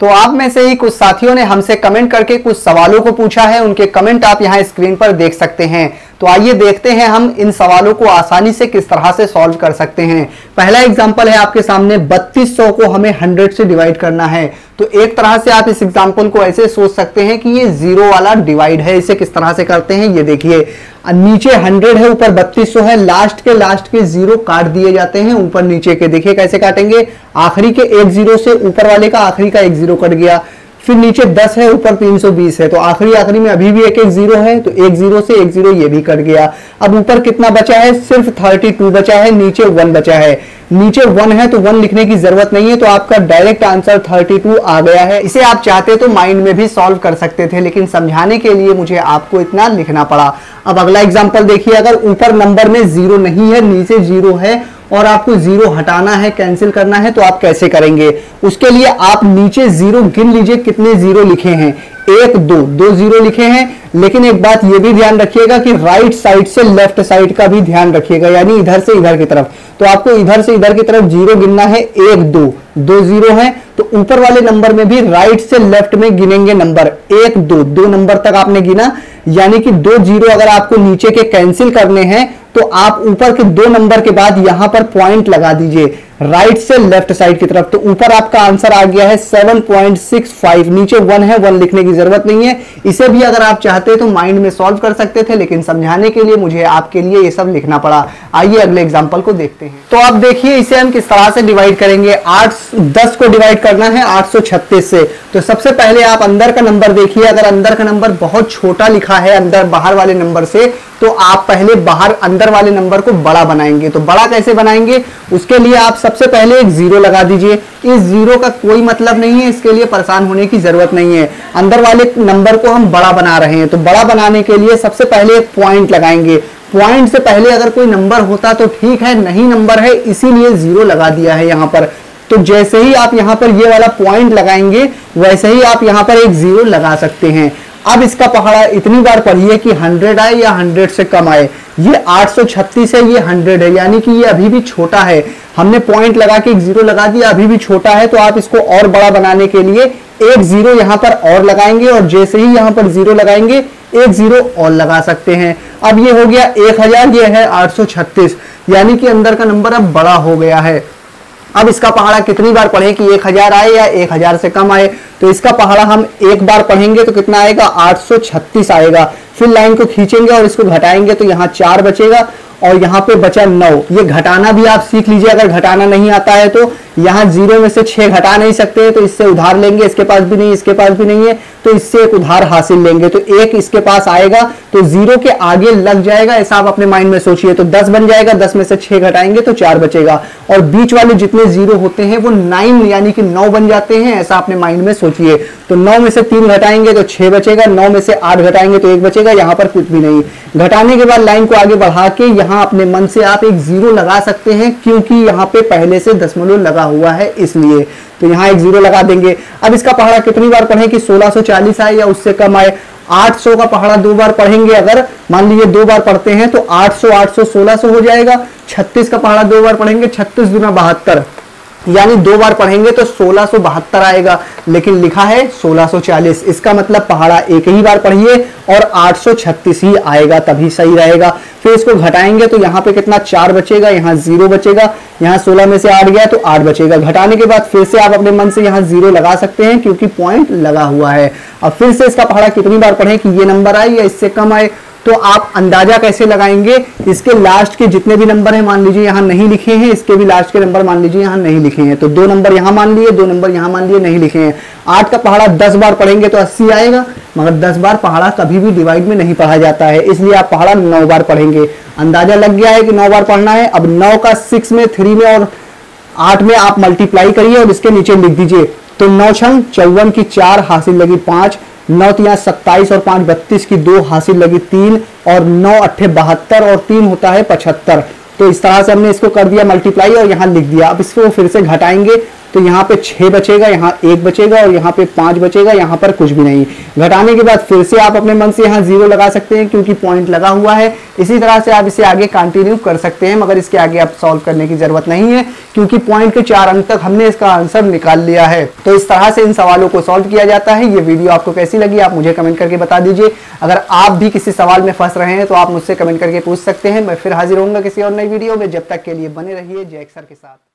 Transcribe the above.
तो आप में से ही कुछ साथियों ने हमसे कमेंट करके कुछ सवालों को पूछा है, उनके कमेंट आप यहाँ स्क्रीन पर देख सकते हैं। तो आइए देखते हैं हम इन सवालों को आसानी से किस तरह से सॉल्व कर सकते हैं। पहला एग्जांपल है आपके सामने, 3200 को हमें 100 से डिवाइड करना है। तो एक तरह से आप इस एग्जांपल को ऐसे सोच सकते हैं कि ये जीरो वाला डिवाइड है। इसे किस तरह से करते हैं ये देखिए, नीचे 100 है, ऊपर 3200 है, लास्ट के जीरो काट दिए जाते हैं ऊपर नीचे के। देखिए कैसे काटेंगे, आखिरी के एक जीरो से ऊपर वाले का आखिरी का एक जीरो कट गया, फिर नीचे 10 है, ऊपर 320 है, तो आखिरी में अभी भी एक जीरो है, तो एक जीरो से एक जीरो ये भी कट गया। अब ऊपर कितना बचा है, सिर्फ 32 बचा है, नीचे 1 बचा है। नीचे 1 है तो 1 लिखने की जरूरत नहीं है, तो आपका डायरेक्ट आंसर 32 आ गया है। इसे आप चाहते तो माइंड में भी सॉल्व कर सकते थे, लेकिन समझाने के लिए मुझे आपको इतना लिखना पड़ा। अब अगला एग्जांपल देखिए, अगर ऊपर नंबर में जीरो नहीं है, नीचे जीरो है और आपको जीरो हटाना है, कैंसिल करना है, तो आप कैसे करेंगे? उसके लिए आप नीचे जीरो गिन लीजिए, कितने जीरो लिखे हैं, 1 2 जीरो लिखे हैं। लेकिन एक बात ये भी ध्यान रखिएगा कि राइट साइड से लेफ्ट साइड का भी ध्यान रखिएगा, यानी इधर से इधर की तरफ। तो आपको इधर से इधर की तरफ जीरो गिनना है, 1 2 जीरो है, तो ऊपर वाले नंबर में भी राइट से लेफ्ट में गिनेंगे नंबर, 1 2 नंबर तक आपने गिना, यानी कि 2 जीरो अगर आपको नीचे के कैंसिल करने हैं तो आप ऊपर के 2 नंबर के बाद यहां पर पॉइंट लगा दीजिए राइट से लेफ्ट साइड की तरफ। तो ऊपर आपका आंसर आ गया है 7.65, नीचे 1 है, 1 लिखने की जरूरत नहीं है। इसे भी अगर आप चाहते तो माइंड में सॉल्व कर सकते थे, लेकिन समझाने के लिए मुझे आपके लिए ये सब लिखना पड़ा। आइए अगले एग्जांपल को देखते हैं। तो आप देखिए इसे हम किस तरह से डिवाइड करेंगे। 10 को डिवाइड करना है 836 से। तो सबसे पहले आप अंदर का नंबर देखिए, अगर अंदर का नंबर बहुत छोटा लिखा है अंदर बाहर वाले नंबर से, तो आप पहले बाहर अंदर वाले नंबर को बड़ा बनाएंगे। तो बड़ा कैसे बनाएंगे, उसके लिए आप सबसे पहले एक जीरो लगा दीजिए। इस जीरो का कोई मतलब नहीं है, इसके लिए परेशान होने की जरूरत नहीं है। अंदर वाले नंबर को हम बड़ा बना रहे हैं, तो बड़ा बनाने के लिए सबसे पहले एक पॉइंट लगाएंगे। पॉइंट से पहले अगर कोई नंबर होता तो ठीक है, नहीं नंबर है इसीलिए जीरो लगा दिया है यहाँ पर। तो जैसे ही आप यहाँ पर ये वाला पॉइंट लगाएंगे, वैसे ही आप यहाँ पर एक जीरो लगा सकते हैं। अब इसका पहाड़ा इतनी बार पढ़िए कि 100 आए या 100 से कम आए। ये 836 है, ये 100 है, यानी कि ये अभी भी छोटा है। हमने पॉइंट लगा के एक जीरो लगा दिया, अभी भी छोटा है, तो आप इसको और बड़ा बनाने के लिए एक जीरो यहाँ पर और लगाएंगे, और जैसे ही यहाँ पर जीरो लगाएंगे एक जीरो और लगा सकते हैं। अब ये हो गया 1000, ये है 836, यानी कि अंदर का नंबर अब बड़ा हो गया है। अब इसका पहाड़ा कितनी बार पढ़े कि 1000 आए या 1000 से कम आए। तो इसका पहाड़ा हम एक बार पढ़ेंगे तो कितना आएगा, 836 आएगा। फिर लाइन को खींचेंगे और इसको घटाएंगे तो यहाँ 4 बचेगा और यहाँ पे बचा 9। ये घटाना भी आप सीख लीजिए, अगर घटाना नहीं आता है तो यहाँ 0 में से 6 घटा नहीं सकते, तो इससे उधार लेंगे, इसके पास भी नहीं, इसके पास भी नहीं है, तो इससे एक उधार हासिल लेंगे, तो एक इसके पास आएगा, तो 0 के आगे लग जाएगा। ऐसा आप अपने माइंड में सोचिए। तो 10 बन जाएगा, 10 में से 6 घटाएंगे तो 4 बचेगा, और बीच वाले जितने जीरो होते हैं वो 9 यानी कि 9 बन जाते हैं। ऐसा अपने माइंड में सोचिए। तो 9 में से 3 घटाएंगे तो 6 बचेगा, 9 में से 8 घटाएंगे तो 1 बचेगा, यहाँ पर कुछ भी नहीं। घटाने के बाद लाइन को आगे बढ़ा के यहाँ अपने मन से आप एक जीरो लगा सकते हैं, क्योंकि यहाँ पे पहले से दशमलव लगा हुआ है इसलिए। तो यहाँ एक जीरो लगा देंगे। अब इसका पहाड़ा कितनी बार पढ़ें कि 1640 आए या उससे कम आए। 800 का पहाड़ा 2 बार पढ़ेंगे, अगर मान लीजिए 2 बार पढ़ते हैं तो 800 800 1600 हो जाएगा। 36 का पहाड़ा 2 बार पढ़ेंगे, 36 दूना 72, यानी 2 बार पढ़ेंगे तो 1672 आएगा, लेकिन लिखा है 1640। इसका मतलब पहाड़ा एक ही बार पढ़िए और 836 ही आएगा, तभी सही रहेगा। फिर इसको घटाएंगे तो यहाँ पे कितना 4 बचेगा, यहाँ 0 बचेगा, यहाँ 16 में से 8 गया तो 8 बचेगा। घटाने के बाद फिर से आप अपने मन से यहाँ 0 लगा सकते हैं, क्योंकि पॉइंट लगा हुआ है। अब फिर से इसका पहाड़ा कितनी बार पढ़ें कि ये नंबर आए या इससे कम आए। तो आप अंदाजा कैसे लगाएंगे, इसके लास्ट के जितने भी नंबर हैं, मान लीजिए यहाँ नहीं लिखे हैं, इसके भी लास्ट के नंबर मान लीजिए यहाँ नहीं लिखे हैं, तो 2 नंबर यहाँ मान लिए, 2 नंबर यहाँ मान लिए नहीं लिखे हैं। 8 का पहाड़ा 10 बार पढ़ेंगे तो 80 आएगा, मगर 10 बार पहाड़ा कभी भी डिवाइड में नहीं पढ़ा जाता है, इसलिए आप पहाड़ा 9 बार पढ़ेंगे। अंदाजा लग गया है कि 9 बार पढ़ना है। अब 9 का 6 में, 3 में और 8 में आप मल्टीप्लाई करिए और इसके नीचे लिख दीजिए। तो 9 छंग 54 की 4 हासिल लगी 5, 9 तिया 27 और 5 32 की 2 हासिल लगी 3, और 9 अट्ठे 72 और 3 होता है 75। तो इस तरह से हमने इसको कर दिया मल्टीप्लाई और यहाँ लिख दिया। अब इसको फिर से घटाएंगे तो यहाँ पे 6 बचेगा, यहाँ 1 बचेगा और यहाँ पे 5 बचेगा, यहाँ पर कुछ भी नहीं। घटाने के बाद फिर से आप अपने मन से यहाँ 0 लगा सकते हैं क्योंकि पॉइंट लगा हुआ है। इसी तरह से आप इसे आगे कंटिन्यू कर सकते हैं, मगर इसके आगे आप सॉल्व करने की जरूरत नहीं है क्योंकि पॉइंट के 4 अंक तक हमने इसका आंसर निकाल लिया है। तो इस तरह से इन सवालों को सॉल्व किया जाता है। ये वीडियो आपको कैसी लगी आप मुझे कमेंट करके बता दीजिए। अगर आप भी किसी सवाल में फंस रहे हैं तो आप मुझसे कमेंट करके पूछ सकते हैं। मैं फिर हाजिर होऊंगा किसी और नई वीडियो में। जब तक के लिए बने रहिए जय सर के साथ।